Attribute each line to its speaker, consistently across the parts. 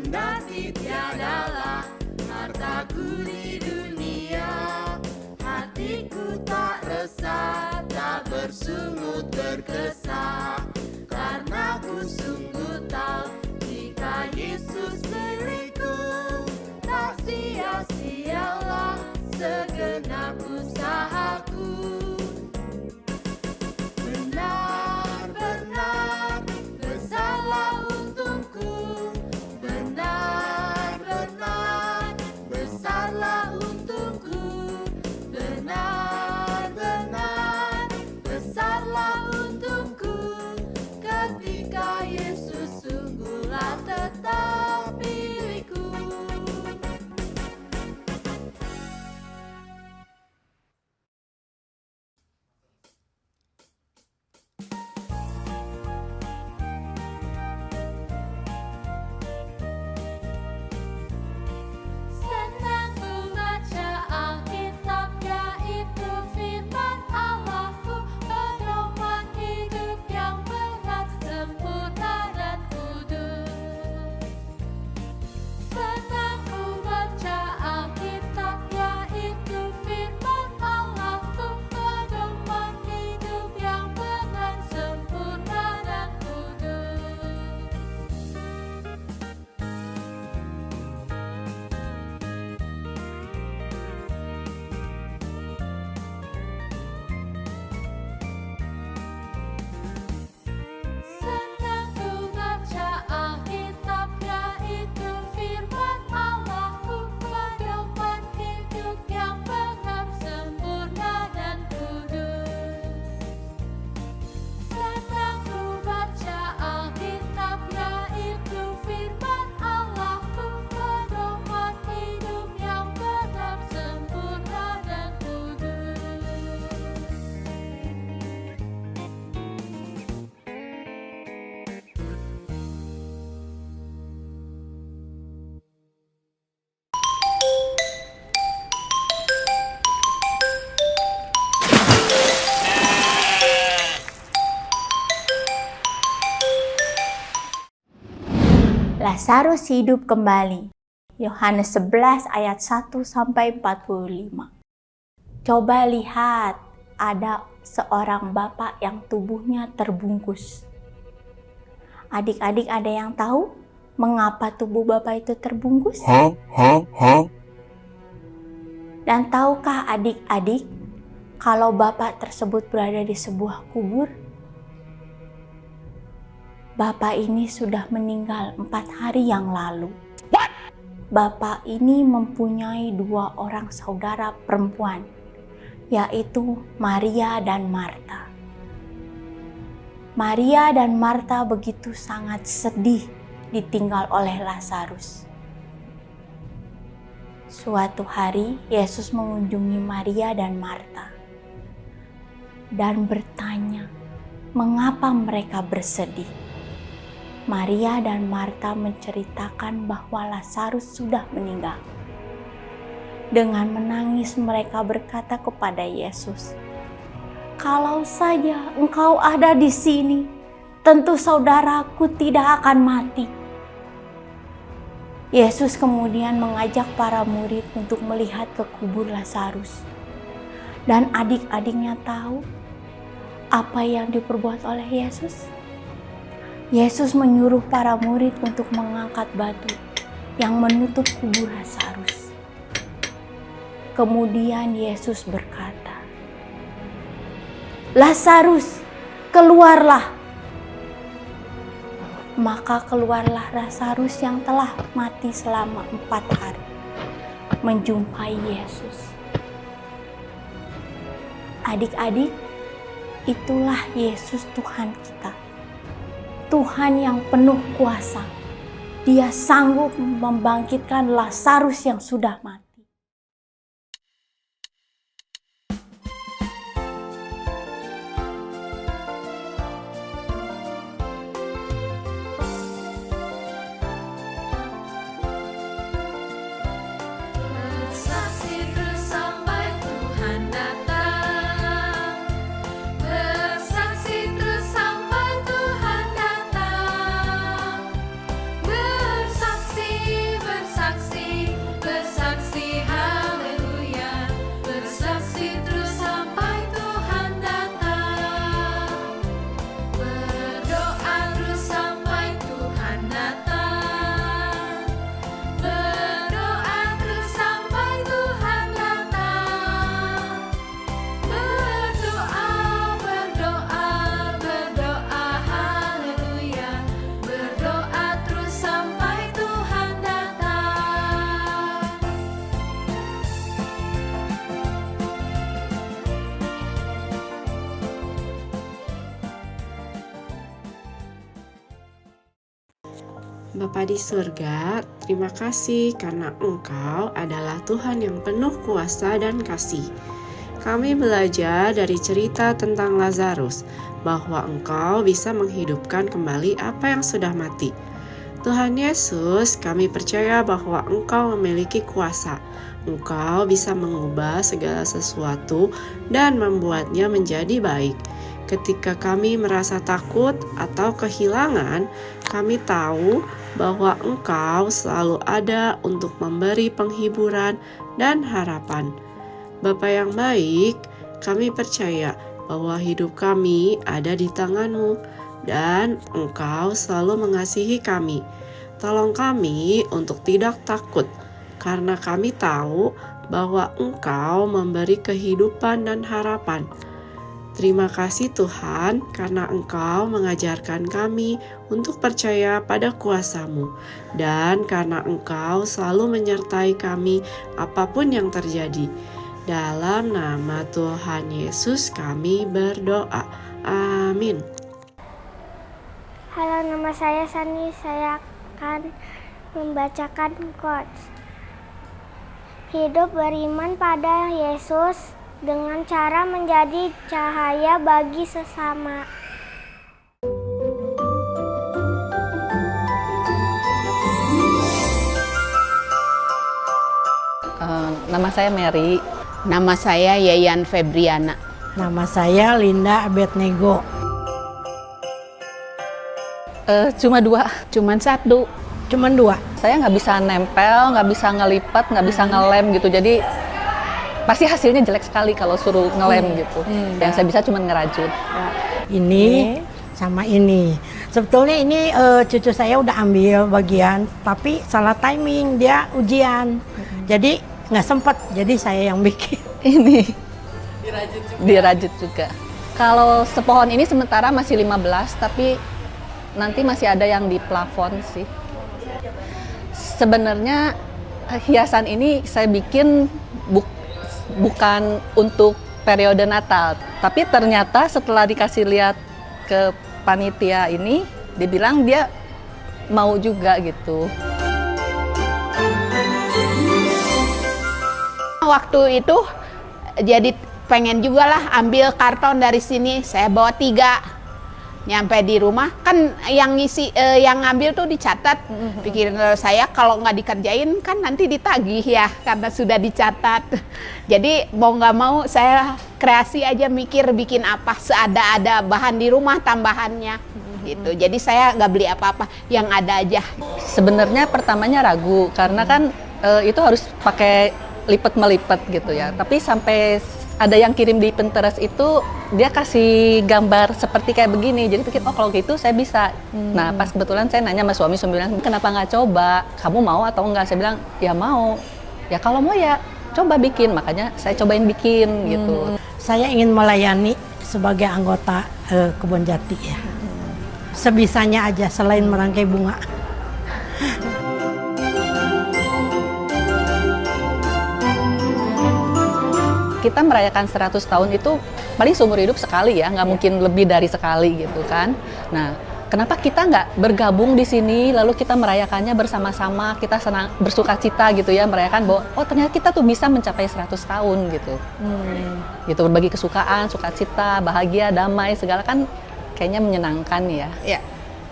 Speaker 1: Kendati tiadalah hartaku di dunia, hatiku tak resah, tak bersungut berkesah, karena ku sungguh tahu jika Yesus beriku, tak sia-sialah segenap usahaku. Benar-benar besarlah untungku, benar-benar besarlah untungku, benar-benar besarlah untungku, ketika Yesus sungguhlah tetap milikku. Senang ku baca Alkitab, yaitu firman Allahku, pedoman hidup yang benar, sempurna dan kudus. Senang ku baca Alkitab, yaitu firman Allahku, pedoman hidup yang benar, sempurna dan kudus. Senang ku baca Alkitab, yaitu firman Allahku, pedoman hidup yang benar, sempurna dan kudus. Senang ku baca Alkitab, yaitu firman Allahku, pedoman hidup yang benar, sempurna dan kudus.
Speaker 2: Lazarus hidup kembali. Yohanes 11 ayat 1 sampai 45. Coba lihat, ada seorang bapak yang tubuhnya terbungkus. Adik-adik ada yang tahu mengapa tubuh bapak itu terbungkus? Dan tahukah adik-adik kalau bapak tersebut berada di sebuah kubur? Bapak ini sudah meninggal 4 hari yang lalu. Bapak ini mempunyai 2 orang saudara perempuan, yaitu Maria dan Marta. Maria dan Marta begitu sangat sedih ditinggal oleh Lazarus. Suatu hari Yesus mengunjungi Maria dan Marta dan bertanya, mengapa mereka bersedih? Maria dan Marta menceritakan bahwa Lazarus sudah meninggal. Dengan menangis mereka berkata kepada Yesus, "Kalau saja Engkau ada di sini, tentu saudaraku tidak akan mati." Yesus kemudian mengajak para murid untuk melihat ke kubur Lazarus. Dan adik-adiknya tahu apa yang diperbuat oleh Yesus? Yesus menyuruh para murid untuk mengangkat batu yang menutup kubur Lazarus. Kemudian Yesus berkata, "Lazarus, keluarlah." Maka keluarlah Lazarus yang telah mati selama 4 hari, menjumpai Yesus. Adik-adik, itulah Yesus Tuhan kita. Tuhan yang penuh kuasa. Dia sanggup membangkitkan Lazarus yang sudah mati.
Speaker 1: Bersaksi terus sampai Tuhan datang. Bersaksi terus sampai Tuhan datang. Bersaksi
Speaker 3: Bapa di surga, terima kasih karena Engkau adalah Tuhan yang penuh kuasa dan kasih. Kami belajar dari cerita tentang Lazarus, bahwa Engkau bisa menghidupkan kembali apa yang sudah mati. Tuhan Yesus, kami percaya bahwa Engkau memiliki kuasa. Engkau bisa mengubah segala sesuatu dan membuatnya menjadi baik. Ketika kami merasa takut atau kehilangan, kami tahu bahwa Engkau selalu ada untuk memberi penghiburan dan harapan. Bapa yang baik, kami percaya bahwa hidup kami ada di tangan-Mu dan Engkau selalu mengasihi kami. Tolong kami untuk tidak takut, karena kami tahu bahwa Engkau memberi kehidupan dan harapan. Terima kasih Tuhan, karena Engkau mengajarkan kami untuk percaya pada kuasa-Mu, dan karena Engkau selalu menyertai kami apapun yang terjadi. Dalam nama Tuhan Yesus kami berdoa. Amin.
Speaker 4: Halo, nama saya Sani. Saya akan membacakan quotes. Hidup beriman pada Yesus dengan cara menjadi cahaya bagi sesama.
Speaker 5: Nama saya Mary.
Speaker 6: Nama saya Yayan Febriana.
Speaker 7: Nama saya Linda Abednego.
Speaker 6: Cuman satu.
Speaker 7: Cuman 2.
Speaker 5: Saya nggak bisa nempel, nggak bisa ngelipat, nggak bisa ngelem gitu. Jadi pasti hasilnya jelek sekali kalau suruh ngelem gitu. Yang saya bisa cuma ngerajut.
Speaker 7: Ini sama ini. Sebetulnya ini cucu saya udah ambil bagian, tapi salah timing, dia ujian. Jadi nggak sempat, jadi saya yang bikin.
Speaker 5: Ini dirajut juga. Kalau sepohon ini sementara masih 15, tapi nanti masih ada yang di plafon sih. Sebenarnya hiasan ini saya bikin bukan untuk periode Natal, tapi ternyata setelah dikasih lihat ke panitia ini, dibilang dia mau juga gitu.
Speaker 6: Waktu itu jadi pengen juga lah ambil karton dari sini. Saya bawa 3. Nyampe di rumah kan yang ngisi yang ngambil tuh dicatat. Pikirin saya kalau nggak dikerjain kan nanti ditagih ya karena sudah dicatat. Jadi mau nggak mau saya kreasi aja, mikir bikin apa seada-ada bahan di rumah tambahannya gitu. Jadi saya nggak beli apa-apa, yang ada aja.
Speaker 5: Sebenarnya pertamanya ragu karena kan itu harus pakai lipat-melipat gitu ya. Tapi sampai ada yang kirim di Pinterest itu, dia kasih gambar seperti kayak begini. Jadi pikir, oh kalau gitu saya bisa. Nah pas kebetulan saya nanya sama suami bilang, kenapa nggak coba? Kamu mau atau enggak? Saya bilang, ya mau. Ya kalau mau ya coba bikin. Makanya saya cobain bikin gitu.
Speaker 7: Saya ingin melayani sebagai anggota Kebon Jati ya. Sebisanya aja selain merangkai bunga.
Speaker 5: Kita merayakan 100 tahun itu paling seumur hidup sekali ya, nggak mungkin lebih dari sekali gitu kan. Nah, kenapa kita nggak bergabung di sini, lalu kita merayakannya bersama-sama, kita senang, bersuka cita gitu ya, merayakan bahwa oh ternyata kita tuh bisa mencapai 100 tahun gitu. Gitu, berbagi kesukaan, sukacita, bahagia, damai, segala kan kayaknya menyenangkan ya.
Speaker 6: Ya.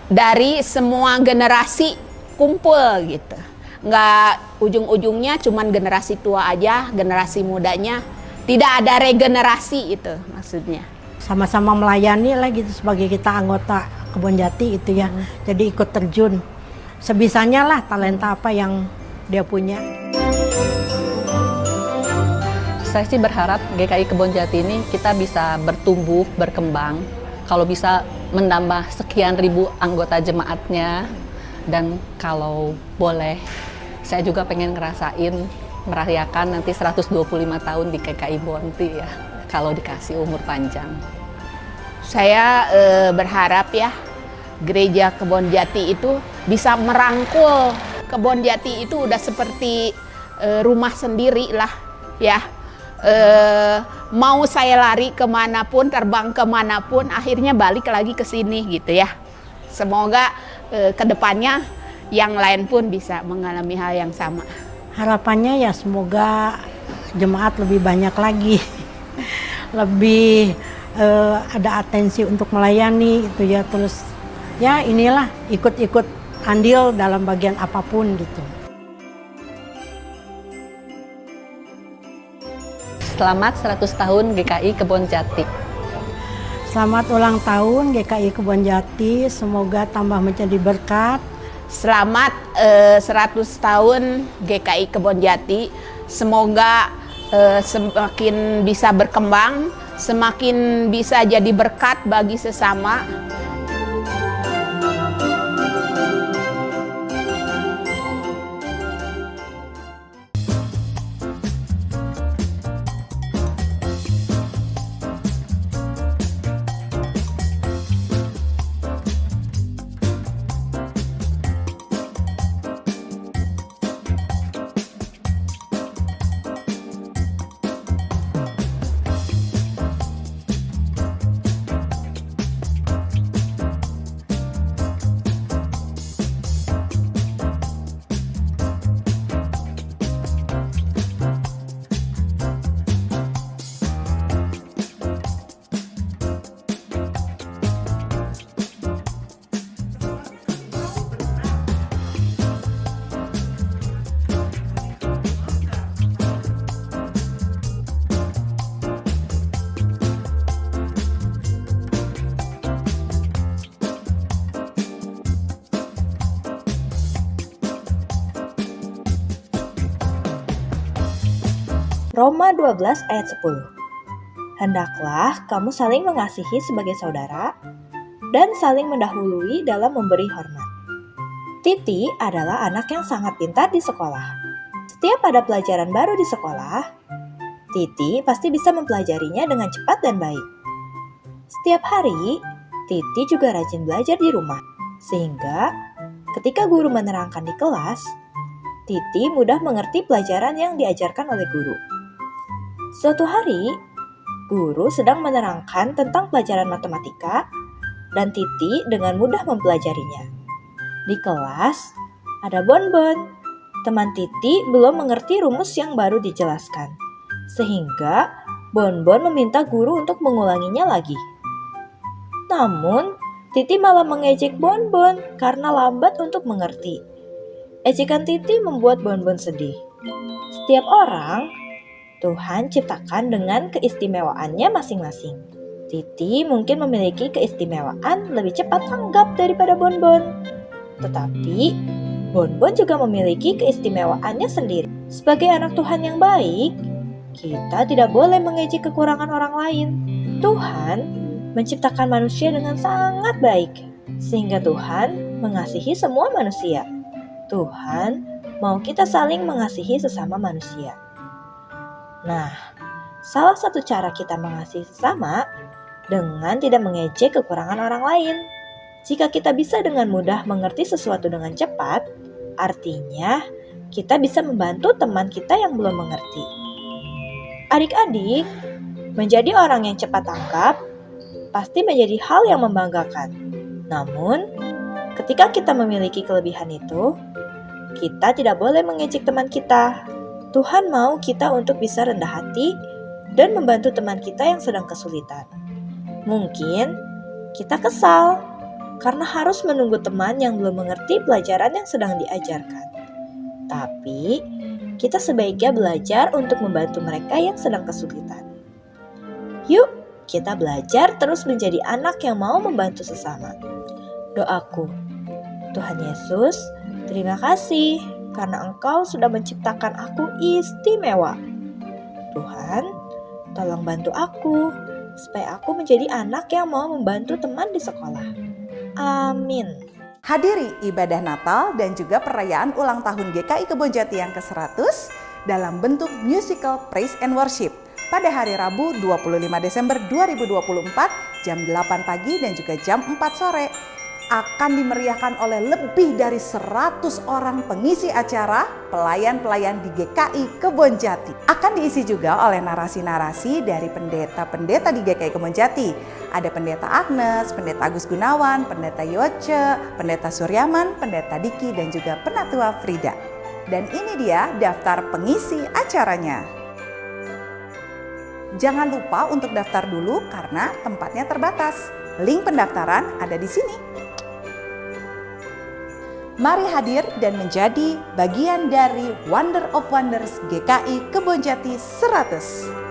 Speaker 6: Dari semua generasi kumpul gitu. Nggak ujung-ujungnya cuman generasi tua aja, generasi mudanya. Tidak ada regenerasi itu maksudnya.
Speaker 7: Sama-sama melayani lah gitu sebagai kita anggota Kebon Jati itu ya. Jadi ikut terjun. Sebisanya lah talenta apa yang dia punya.
Speaker 5: Saya sih berharap GKI Kebon Jati ini kita bisa bertumbuh, berkembang. Kalau bisa menambah sekian ribu anggota jemaatnya. Dan kalau boleh, saya juga pengen ngerasain merayakan nanti 125 tahun di GKI Bonti ya, kalau dikasih umur panjang.
Speaker 6: Saya berharap ya gereja Kebon Jati itu bisa merangkul. Kebon Jati itu udah seperti rumah sendiri lah ya. Mau saya lari kemanapun, terbang kemanapun, akhirnya balik lagi ke sini gitu ya. Semoga kedepannya yang lain pun bisa mengalami hal yang sama.
Speaker 7: Harapannya ya semoga jemaat lebih banyak lagi, lebih ada atensi untuk melayani itu ya, terus ya inilah ikut-ikut andil dalam bagian apapun gitu.
Speaker 5: Selamat 100 tahun GKI Kebonjati.
Speaker 7: Selamat ulang tahun GKI Kebonjati, semoga tambah menjadi berkat.
Speaker 6: Selamat 100 tahun GKI Kebonjati, semoga semakin bisa berkembang, semakin bisa jadi berkat bagi sesama.
Speaker 2: Roma 12 ayat 10. Hendaklah kamu saling mengasihi sebagai saudara dan saling mendahului dalam memberi hormat. Titi adalah anak yang sangat pintar di sekolah. Setiap ada pelajaran baru di sekolah, Titi pasti bisa mempelajarinya dengan cepat dan baik. Setiap hari, Titi juga rajin belajar di rumah, sehingga ketika guru menerangkan di kelas, Titi mudah mengerti pelajaran yang diajarkan oleh guru. Suatu hari, guru sedang menerangkan tentang pelajaran matematika dan Titi dengan mudah mempelajarinya. Di kelas, ada Bonbon. Teman Titi belum mengerti rumus yang baru dijelaskan, sehingga Bonbon meminta guru untuk mengulanginya lagi. Namun, Titi malah mengejek Bonbon karena lambat untuk mengerti. Ejekan Titi membuat Bonbon sedih. Setiap orang Tuhan ciptakan dengan keistimewaannya masing-masing. Titi mungkin memiliki keistimewaan lebih cepat tanggap daripada Bonbon. Tetapi, Bonbon juga memiliki keistimewaannya sendiri. Sebagai anak Tuhan yang baik, kita tidak boleh mengejek kekurangan orang lain. Tuhan menciptakan manusia dengan sangat baik, sehingga Tuhan mengasihi semua manusia. Tuhan mau kita saling mengasihi sesama manusia. Nah, salah satu cara kita mengasihi sesama dengan tidak mengejek kekurangan orang lain. Jika kita bisa dengan mudah mengerti sesuatu dengan cepat, artinya kita bisa membantu teman kita yang belum mengerti. Adik-adik, menjadi orang yang cepat tanggap pasti menjadi hal yang membanggakan. Namun, ketika kita memiliki kelebihan itu, kita tidak boleh mengejek teman kita. Tuhan mau kita untuk bisa rendah hati dan membantu teman kita yang sedang kesulitan. Mungkin kita kesal karena harus menunggu teman yang belum mengerti pelajaran yang sedang diajarkan. Tapi, kita sebaiknya belajar untuk membantu mereka yang sedang kesulitan. Yuk, kita belajar terus menjadi anak yang mau membantu sesama. Doaku, Tuhan Yesus, terima kasih karena Engkau sudah menciptakan aku istimewa. Tuhan, tolong bantu aku supaya aku menjadi anak yang mau membantu teman di sekolah. Amin.
Speaker 8: Hadiri ibadah Natal dan juga perayaan ulang tahun GKI Kebonjati yang ke-100 dalam bentuk musical Praise and Worship pada hari Rabu 25 Desember 2024 jam 8 pagi dan juga jam 4 sore. akan dimeriahkan oleh lebih dari 100 orang pengisi acara, pelayan-pelayan di GKI Kebonjati. Akan diisi juga oleh narasi-narasi dari pendeta-pendeta di GKI Kebonjati. Ada Pendeta Agnes, Pendeta Agus Gunawan, Pendeta Yoce, Pendeta Suryaman, Pendeta Diki, dan juga Penatua Frida. Dan ini dia daftar pengisi acaranya. Jangan lupa untuk daftar dulu karena tempatnya terbatas. Link pendaftaran ada di sini. Mari hadir dan menjadi bagian dari Wonder of Wonders GKI Kebonjati 100.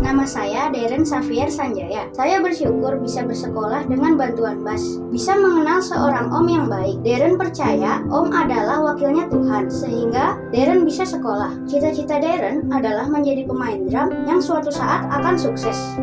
Speaker 9: Nama saya Deren Xavier Sanjaya. Saya bersyukur bisa bersekolah dengan bantuan Bas. Bisa mengenal seorang Om yang baik. Deren percaya Om adalah wakilnya Tuhan, sehingga Deren bisa sekolah. Cita-cita Deren adalah menjadi pemain drum yang suatu saat akan sukses.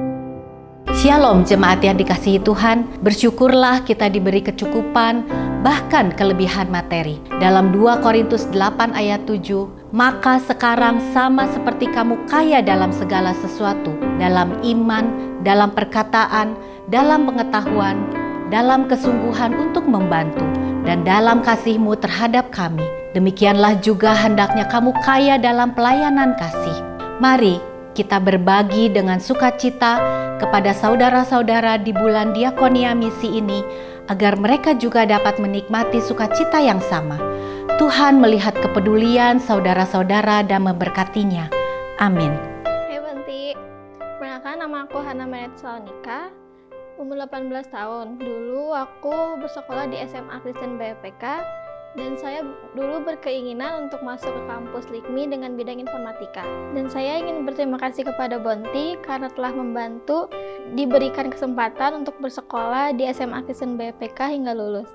Speaker 10: Shalom jemaat yang dikasihi Tuhan, bersyukurlah kita diberi kecukupan, bahkan kelebihan materi. Dalam 2 Korintus 8 ayat 7, maka sekarang sama seperti kamu kaya dalam segala sesuatu, dalam iman, dalam perkataan, dalam pengetahuan, dalam kesungguhan untuk membantu, dan dalam kasihmu terhadap kami. Demikianlah juga hendaknya kamu kaya dalam pelayanan kasih. Mari kita berbagi dengan sukacita kepada saudara-saudara di bulan Diakonia Misi ini, agar mereka juga dapat menikmati sukacita yang sama. Tuhan melihat kepedulian saudara-saudara dan memberkatinya. Amin.
Speaker 11: Hai Benti, perkenalkan nama aku Hana Menet Salonika, umur 18 tahun. Dulu aku bersekolah di SMA Kristen BPK, dan saya dulu berkeinginan untuk masuk ke kampus LIKMI dengan bidang informatika. Dan saya ingin berterima kasih kepada Bonti karena telah membantu diberikan kesempatan untuk bersekolah di SMA Kristen BPK hingga lulus.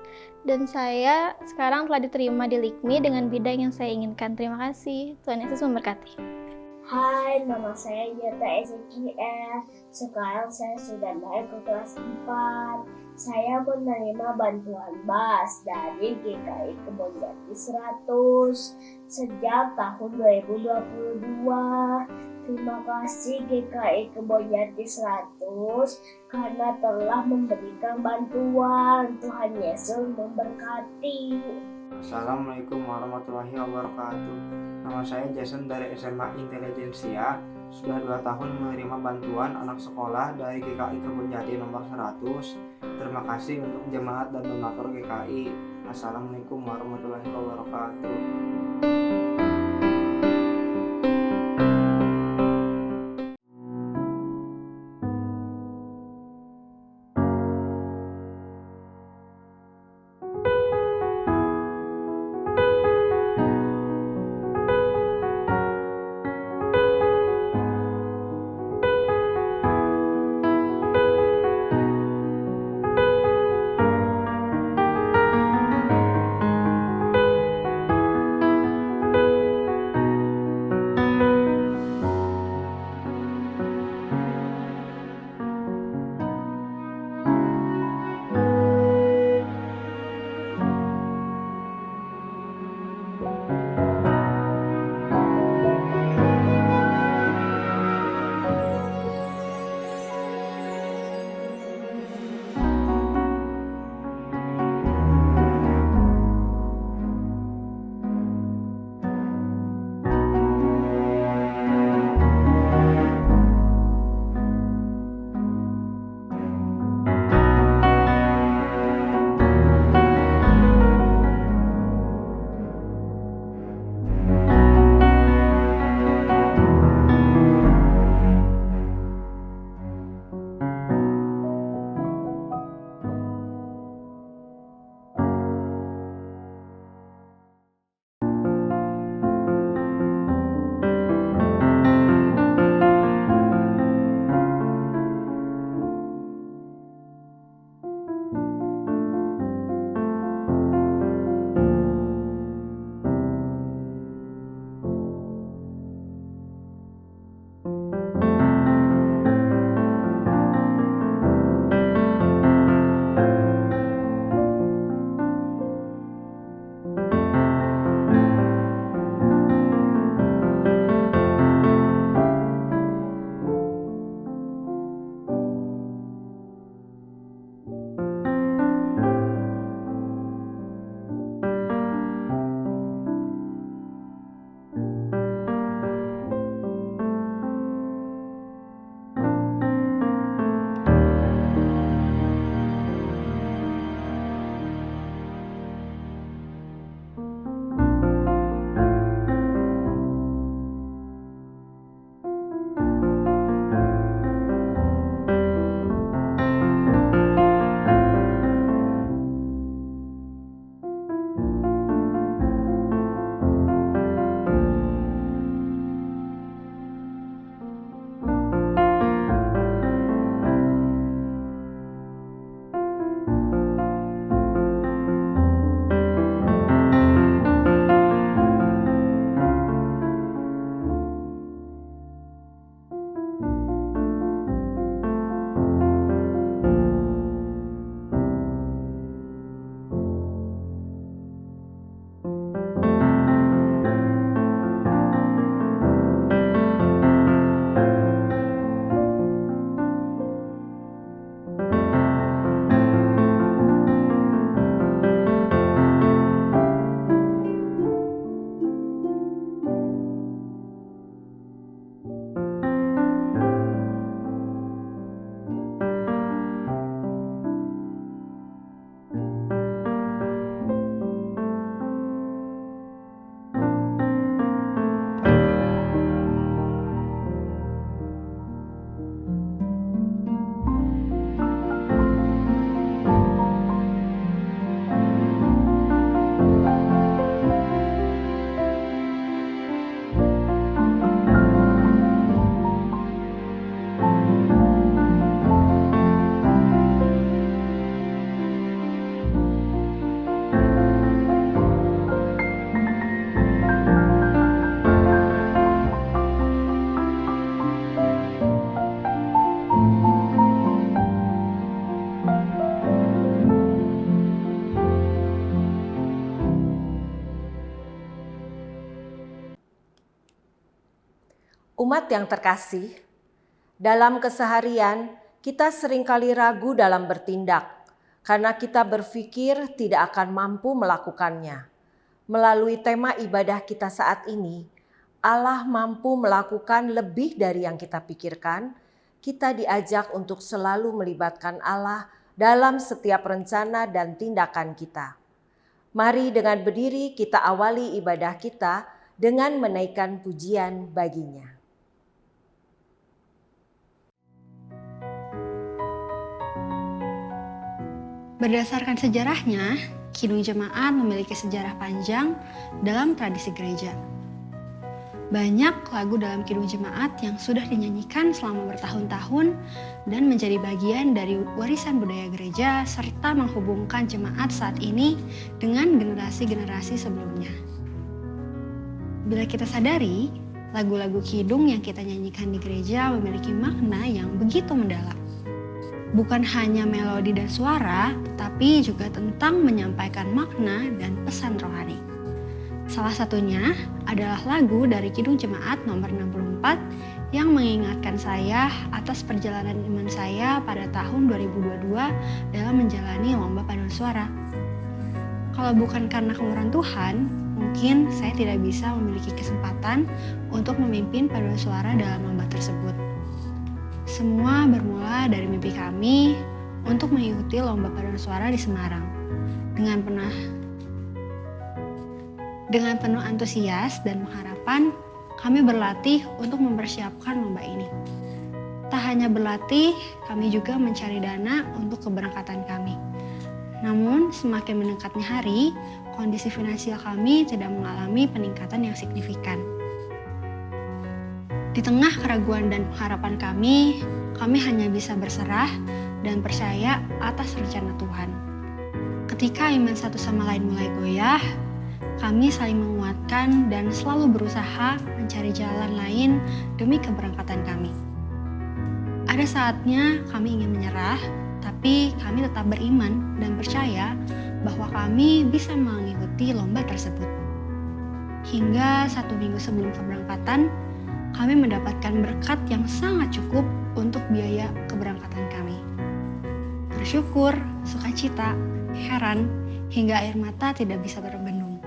Speaker 11: Dan saya sekarang telah diterima di LIKMI dengan bidang yang saya inginkan. Terima kasih. Tuhan Yesus memberkati.
Speaker 12: Hai, nama saya Yata Ezekiel. Sekarang saya sudah naik ke kelas 4. Saya menerima bantuan BAS dari GKI Kebonjati 100 sejak tahun 2022. Terima kasih GKI Kebonjati 100 karena telah memberikan bantuan. Tuhan Yesus memberkati.
Speaker 13: Assalamualaikum warahmatullahi wabarakatuh. Nama saya Jason dari SMA Intelijensia. Sudah 2 tahun menerima bantuan anak sekolah dari GKI Kebonjati nomor 100. Terima kasih untuk jemaat dan donatur GKI. Assalamualaikum warahmatullahi wabarakatuh.
Speaker 14: Umat yang terkasih, dalam keseharian kita seringkali ragu dalam bertindak karena kita berpikir tidak akan mampu melakukannya. Melalui tema ibadah kita saat ini, Allah mampu melakukan lebih dari yang kita pikirkan. Kita diajak untuk selalu melibatkan Allah dalam setiap rencana dan tindakan kita. Mari dengan berdiri kita awali ibadah kita dengan menaikkan pujian baginya.
Speaker 15: Berdasarkan sejarahnya, Kidung Jemaat memiliki sejarah panjang dalam tradisi gereja. Banyak lagu dalam Kidung Jemaat yang sudah dinyanyikan selama bertahun-tahun dan menjadi bagian dari warisan budaya gereja serta menghubungkan jemaat saat ini dengan generasi-generasi sebelumnya. Bila kita sadari, lagu-lagu kidung yang kita nyanyikan di gereja memiliki makna yang begitu mendalam. Bukan hanya melodi dan suara, tetapi juga tentang menyampaikan makna dan pesan rohani. Salah satunya adalah lagu dari Kidung Jemaat nomor 64 yang mengingatkan saya atas perjalanan iman saya pada tahun 2022 dalam menjalani lomba paduan suara. Kalau bukan karena kemurahan Tuhan, mungkin saya tidak bisa memiliki kesempatan untuk memimpin paduan suara dalam lomba tersebut. Semua bermula dari mimpi kami untuk mengikuti lomba paduan suara di Semarang. Dengan penuh antusias dan pengharapan, kami berlatih untuk mempersiapkan lomba ini. Tak hanya berlatih, kami juga mencari dana untuk keberangkatan kami. Namun, semakin mendekatnya hari, kondisi finansial kami tidak mengalami peningkatan yang signifikan. Di tengah keraguan dan pengharapan kami hanya bisa berserah dan percaya atas rencana Tuhan. Ketika iman satu sama lain mulai goyah, kami saling menguatkan dan selalu berusaha mencari jalan lain demi keberangkatan kami. Ada saatnya kami ingin menyerah, tapi kami tetap beriman dan percaya bahwa kami bisa mengikuti lomba tersebut. Hingga 1 minggu sebelum keberangkatan, kami mendapatkan berkat yang sangat cukup untuk biaya keberangkatan kami. Bersyukur, sukacita, heran, hingga air mata tidak bisa terbendung.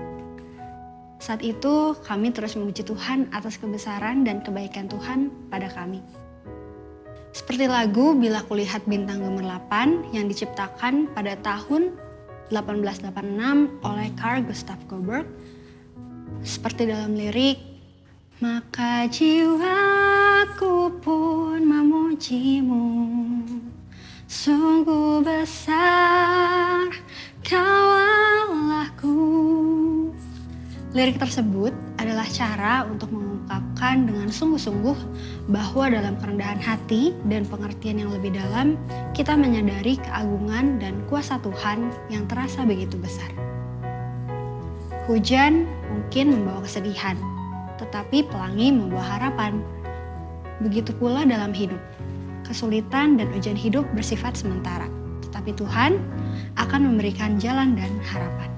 Speaker 15: Saat itu, kami terus memuji Tuhan atas kebesaran dan kebaikan Tuhan pada kami. Seperti lagu Bila Kulihat Bintang Gemerlapan yang diciptakan pada tahun 1886 oleh Carl Gustav Goldberg. Seperti dalam lirik, maka jiwaku pun memujimu, sungguh besar Kau Allahku. Lirik tersebut adalah cara untuk mengungkapkan dengan sungguh-sungguh bahwa dalam kerendahan hati dan pengertian yang lebih dalam, kita menyadari keagungan dan kuasa Tuhan yang terasa begitu besar. Hujan mungkin membawa kesedihan, tetapi pelangi membawa harapan. Begitu pula dalam hidup. Kesulitan dan ujian hidup bersifat sementara, tetapi Tuhan akan memberikan jalan dan harapan.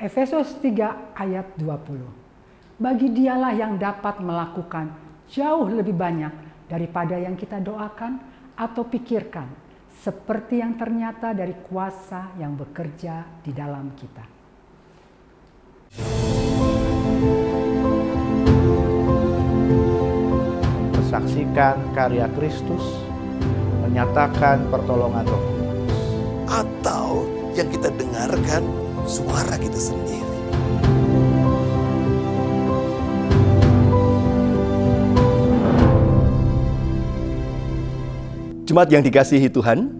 Speaker 16: Efesus 3 ayat 20. Bagi Dialah yang dapat melakukan jauh lebih banyak daripada yang kita doakan atau pikirkan, seperti yang ternyata dari kuasa yang bekerja di dalam kita.
Speaker 17: Saksikan karya Kristus, menyatakan pertolongan Roh Kudus.
Speaker 18: Atau yang kita dengarkan suara kita sendiri.
Speaker 19: Jemaat yang dikasihi Tuhan,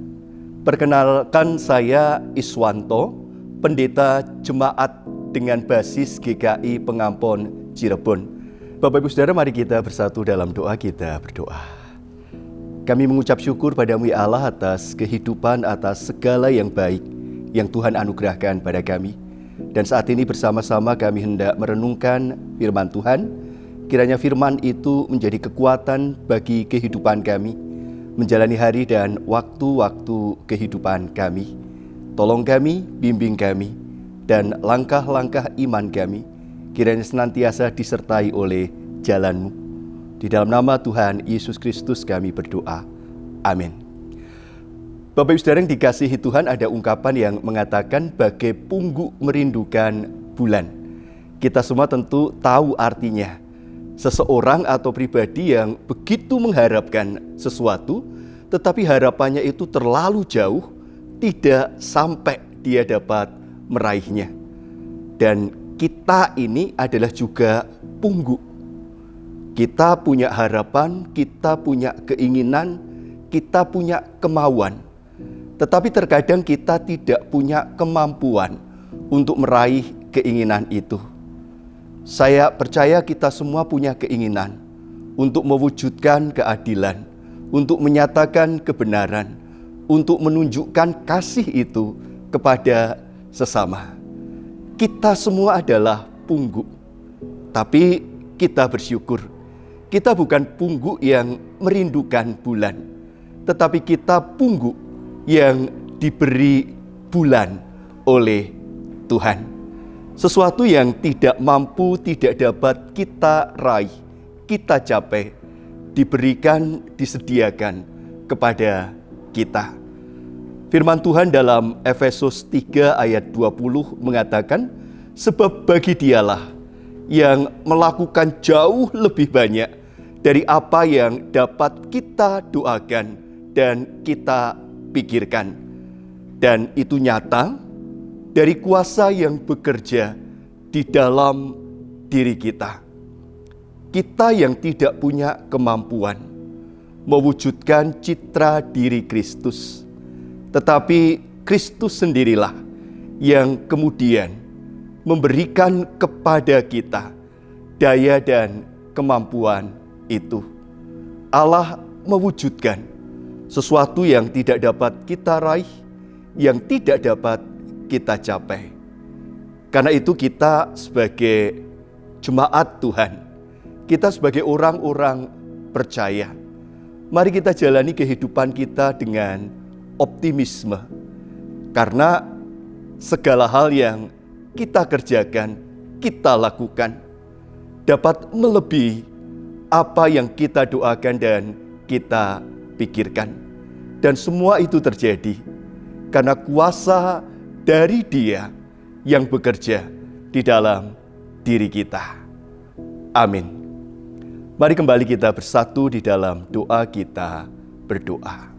Speaker 19: perkenalkan saya Iswanto, pendeta jemaat dengan basis GKI Pengampon Cirebon. Bapak Ibu Saudara, mari kita bersatu dalam doa. Kita berdoa. Kami mengucap syukur padamu ya Allah atas kehidupan, atas segala yang baik yang Tuhan anugerahkan pada kami. Dan saat ini bersama-sama kami hendak merenungkan firman Tuhan. Kiranya firman itu menjadi kekuatan bagi kehidupan kami, menjalani hari dan waktu-waktu kehidupan kami. Tolong kami, bimbing kami, dan langkah-langkah iman kami kiranya senantiasa disertai oleh jalan-Mu. Di dalam nama Tuhan Yesus Kristus kami berdoa. Amin. Bapak Ibu Saudara yang dikasihi Tuhan, ada ungkapan yang mengatakan bagai pungguk merindukan bulan. Kita semua tentu tahu artinya. Seseorang atau pribadi yang begitu mengharapkan sesuatu, tetapi harapannya itu terlalu jauh, tidak sampai dia dapat meraihnya. Dan kita ini adalah juga pungguk. Kita punya harapan, kita punya keinginan, kita punya kemauan. Tetapi terkadang kita tidak punya kemampuan untuk meraih keinginan itu. Saya percaya kita semua punya keinginan untuk mewujudkan keadilan, untuk menyatakan kebenaran, untuk menunjukkan kasih itu kepada sesama. Kita semua adalah pungguk, tapi kita bersyukur. Kita bukan pungguk yang merindukan bulan, tetapi kita pungguk yang diberi bulan oleh Tuhan. Sesuatu yang tidak mampu, tidak dapat kita raih, kita capai, diberikan, disediakan kepada kita. Firman Tuhan dalam Efesus 3 ayat 20 mengatakan, sebab bagi Dialah yang melakukan jauh lebih banyak dari apa yang dapat kita doakan dan kita pikirkan. Dan itu nyata dari kuasa yang bekerja di dalam diri kita. Kita yang tidak punya kemampuan mewujudkan citra diri Kristus, tetapi Kristus sendirilah yang kemudian memberikan kepada kita daya dan kemampuan itu. Allah mewujudkan sesuatu yang tidak dapat kita raih, yang tidak dapat kita capai. Karena itu kita sebagai jemaat Tuhan, kita sebagai orang-orang percaya, mari kita jalani kehidupan kita dengan optimisme, karena segala hal yang kita kerjakan, kita lakukan, dapat melebihi apa yang kita doakan dan kita pikirkan. Dan semua itu terjadi karena kuasa dari Dia yang bekerja di dalam diri kita. Amin. Mari kembali kita bersatu di dalam doa. Kita berdoa.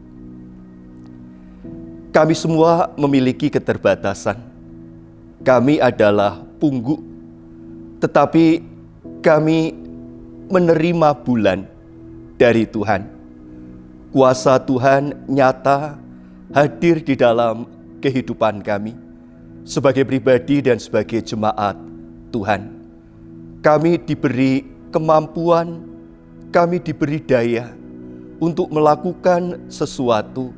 Speaker 19: Kami semua memiliki keterbatasan. Kami adalah pungguk, tetapi kami menerima bulan dari Tuhan. Kuasa Tuhan nyata hadir di dalam kehidupan kami sebagai pribadi dan sebagai jemaat Tuhan. Kami diberi kemampuan, kami diberi daya untuk melakukan sesuatu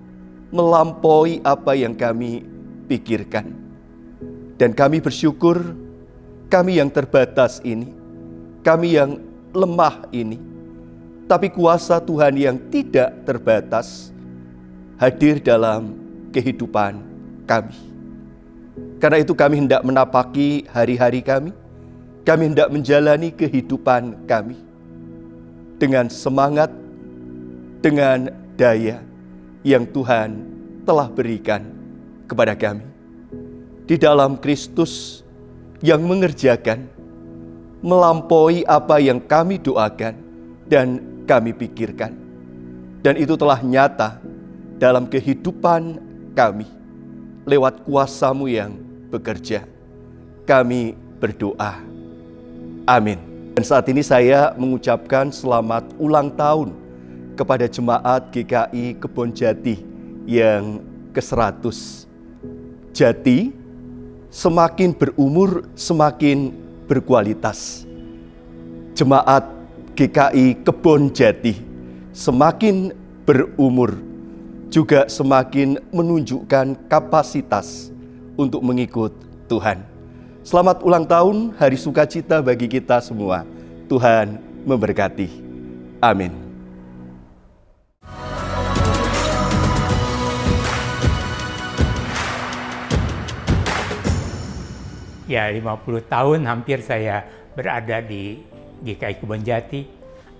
Speaker 19: melampaui apa yang kami pikirkan. Dan kami bersyukur, kami yang terbatas ini, kami yang lemah ini, tapi kuasa Tuhan yang tidak terbatas hadir dalam kehidupan kami. Karena itu kami hendak menapaki hari-hari kami hendak menjalani kehidupan kami dengan semangat, dengan daya yang Tuhan telah berikan kepada kami. Di dalam Kristus yang mengerjakan, melampaui apa yang kami doakan dan kami pikirkan. Dan itu telah nyata dalam kehidupan kami. Lewat kuasa-Mu yang bekerja, kami berdoa. Amin. Dan saat ini saya mengucapkan selamat ulang tahun kepada Jemaat GKI Kebonjati yang ke-100. Jati semakin berumur semakin berkualitas. Jemaat GKI Kebonjati semakin berumur juga semakin menunjukkan kapasitas untuk mengikut Tuhan. Selamat ulang tahun, hari sukacita bagi kita semua. Tuhan memberkati. Amin.
Speaker 20: Ya, 50 tahun hampir saya berada di GKI Kebonjati.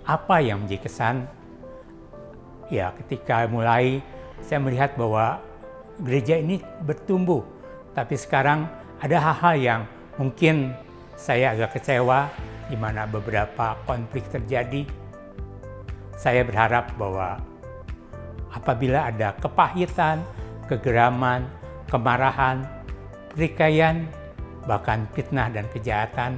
Speaker 20: Apa yang menjadi kesan? Ya, ketika mulai saya melihat bahwa gereja ini bertumbuh. Tapi sekarang ada hal-hal yang mungkin saya agak kecewa, di mana beberapa konflik terjadi. Saya berharap bahwa apabila ada kepahitan, kegeraman, kemarahan, pertikaian, bahkan fitnah dan kejahatan,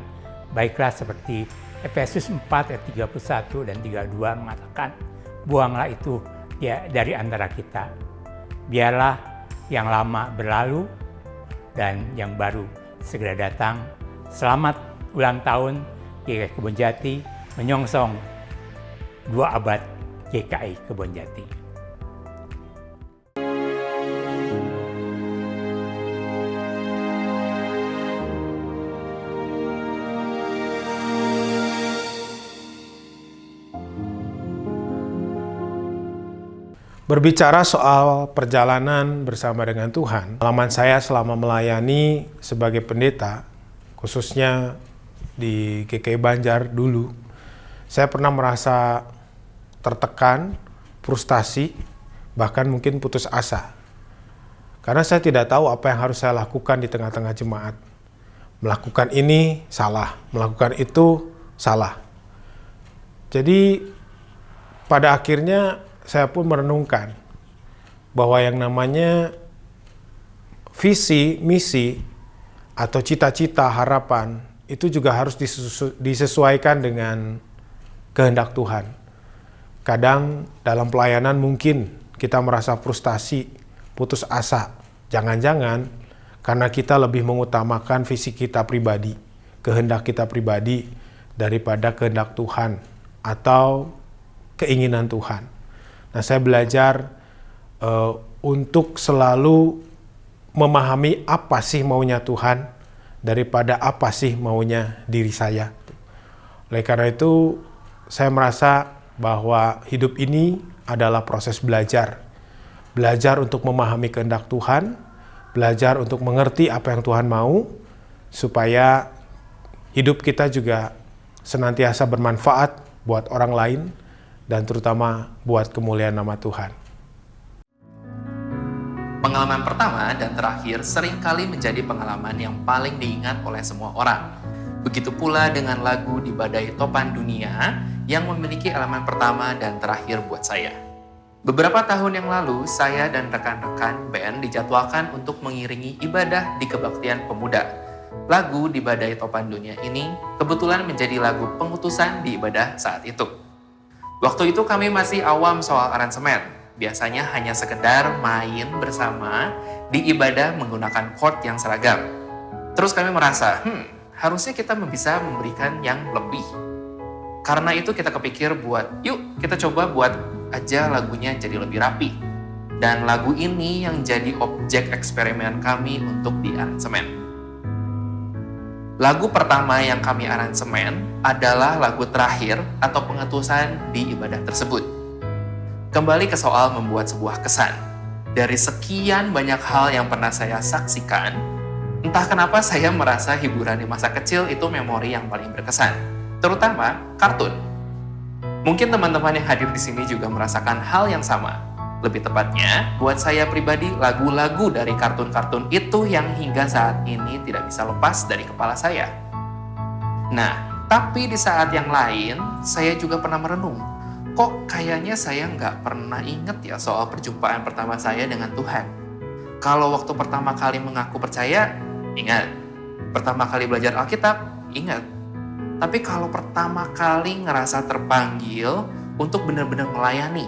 Speaker 20: baiklah seperti Efesus 4 ayat 31 dan 32 mengatakan, buanglah itu ya dari antara kita. Biarlah yang lama berlalu dan yang baru segera datang. Selamat ulang tahun GKI Kebonjati menyongsong 2 abad GKI Kebonjati.
Speaker 21: Berbicara soal perjalanan bersama dengan Tuhan, pengalaman saya selama melayani sebagai pendeta, khususnya di GKI Banjar dulu, saya pernah merasa tertekan, frustasi, bahkan mungkin putus asa. Karena saya tidak tahu apa yang harus saya lakukan di tengah-tengah jemaat. Melakukan ini salah, melakukan itu salah. Jadi pada akhirnya saya pun merenungkan bahwa yang namanya visi, misi, atau cita-cita, harapan, itu juga harus disesuaikan dengan kehendak Tuhan. Kadang dalam pelayanan mungkin kita merasa frustasi, putus asa. Jangan-jangan karena kita lebih mengutamakan visi kita pribadi, kehendak kita pribadi, daripada kehendak Tuhan atau keinginan Tuhan. Nah, saya belajar untuk selalu memahami apa sih maunya Tuhan daripada apa sih maunya diri saya. Oleh karena itu, saya merasa bahwa hidup ini adalah proses belajar. Belajar untuk memahami kehendak Tuhan, belajar untuk mengerti apa yang Tuhan mau, supaya hidup kita juga senantiasa bermanfaat buat orang lain, dan terutama buat kemuliaan nama Tuhan.
Speaker 22: Pengalaman pertama dan terakhir seringkali menjadi pengalaman yang paling diingat oleh semua orang. Begitu pula dengan lagu Di Badai Topan Dunia yang memiliki elemen pertama dan terakhir buat saya. Beberapa tahun yang lalu, saya dan rekan-rekan band dijadwalkan untuk mengiringi ibadah di kebaktian pemuda. Lagu Di Badai Topan Dunia ini kebetulan menjadi lagu pengutusan di ibadah saat itu. Waktu itu kami masih awam soal aransemen. Biasanya hanya sekedar main bersama di ibadah menggunakan chord yang seragam. Terus kami merasa, harusnya kita bisa memberikan yang lebih. Karena itu kita kepikir yuk kita coba buat aja lagunya jadi lebih rapi. Dan lagu ini yang jadi objek eksperimen kami untuk di aransemen. Lagu pertama yang kami aransemen adalah lagu terakhir atau pengetusan di ibadah tersebut. Kembali ke soal membuat sebuah kesan. Dari sekian banyak hal yang pernah saya saksikan, Entah kenapa saya merasa hiburan di masa kecil itu memori yang paling berkesan, terutama kartun. Mungkin teman-teman yang hadir di sini juga merasakan hal yang sama. Lebih tepatnya, buat saya pribadi, lagu-lagu dari kartun-kartun itu yang hingga saat ini tidak bisa lepas dari kepala saya. Nah, tapi di saat yang lain, saya juga pernah merenung. Kok kayaknya saya nggak pernah inget ya soal perjumpaan pertama saya dengan Tuhan. Kalau waktu pertama kali mengaku percaya, ingat. Pertama kali belajar Alkitab, ingat. Tapi kalau pertama kali ngerasa terpanggil untuk benar-benar melayani,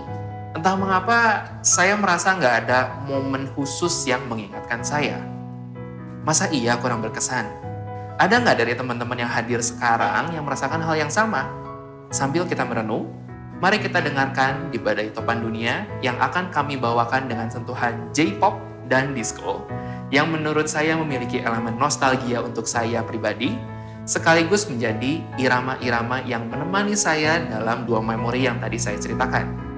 Speaker 22: entah mengapa saya merasa nggak ada momen khusus yang mengingatkan saya. Masa iya kurang berkesan? Ada nggak dari teman-teman yang hadir sekarang yang merasakan hal yang sama? Sambil kita merenung, mari kita dengarkan di Badai Topan Dunia yang akan kami bawakan dengan sentuhan J-pop dan disco, yang menurut saya memiliki elemen nostalgia untuk saya pribadi, sekaligus menjadi irama-irama yang menemani saya dalam dua memori yang tadi saya ceritakan.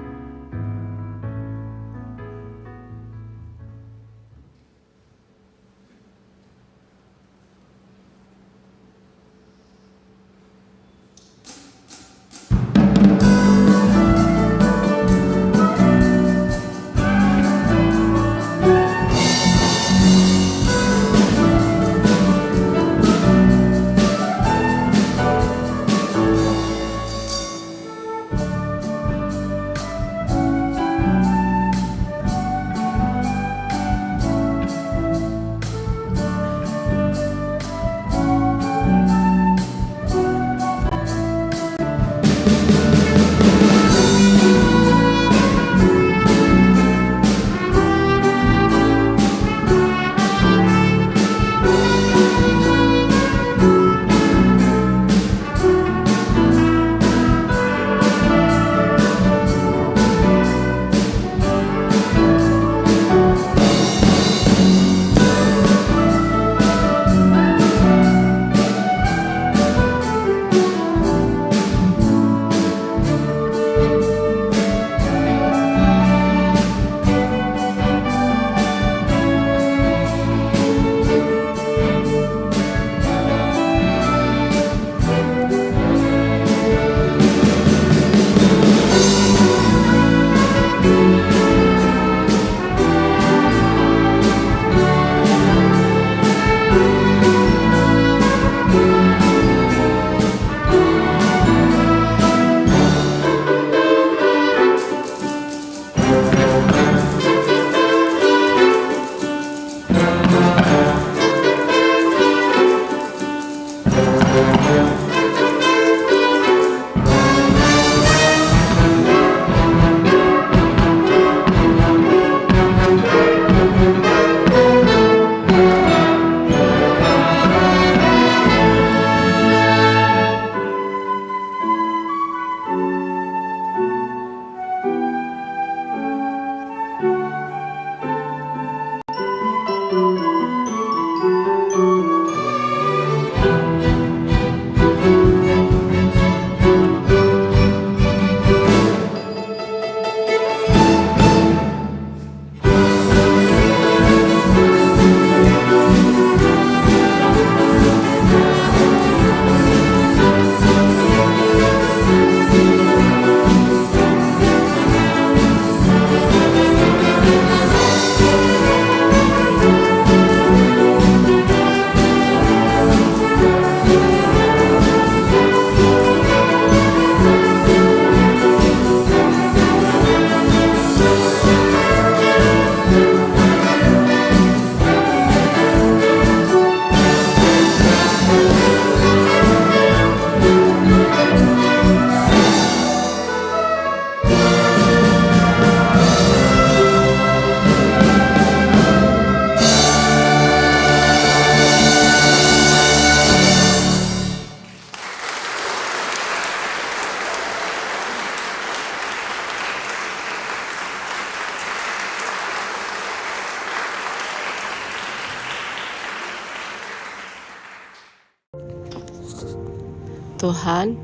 Speaker 1: Tuhan,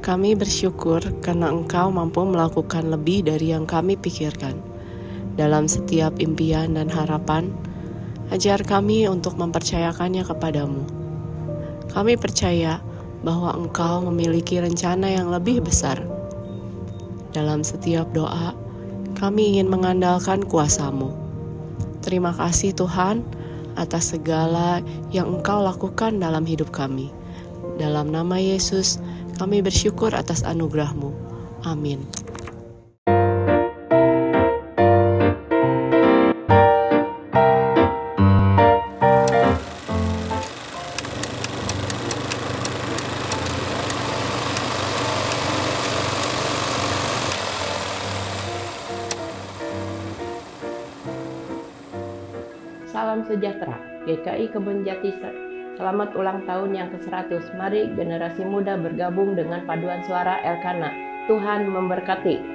Speaker 1: kami bersyukur karena Engkau mampu melakukan lebih dari yang kami pikirkan dalam setiap impian dan harapan, Ajar kami untuk mempercayakannya kepadamu. Kami percaya bahwa Engkau memiliki rencana yang lebih besar. Dalam setiap doa, kami ingin mengandalkan kuasa-Mu. Terima kasih Tuhan atas segala yang Engkau lakukan dalam hidup kami. Dalam nama Yesus, kami bersyukur atas anugerah-Mu. Amin.
Speaker 3: Salam sejahtera, GKI Kebon Jati. Selamat ulang tahun yang ke-100. Mari generasi muda bergabung dengan paduan suara Elkana. Tuhan memberkati.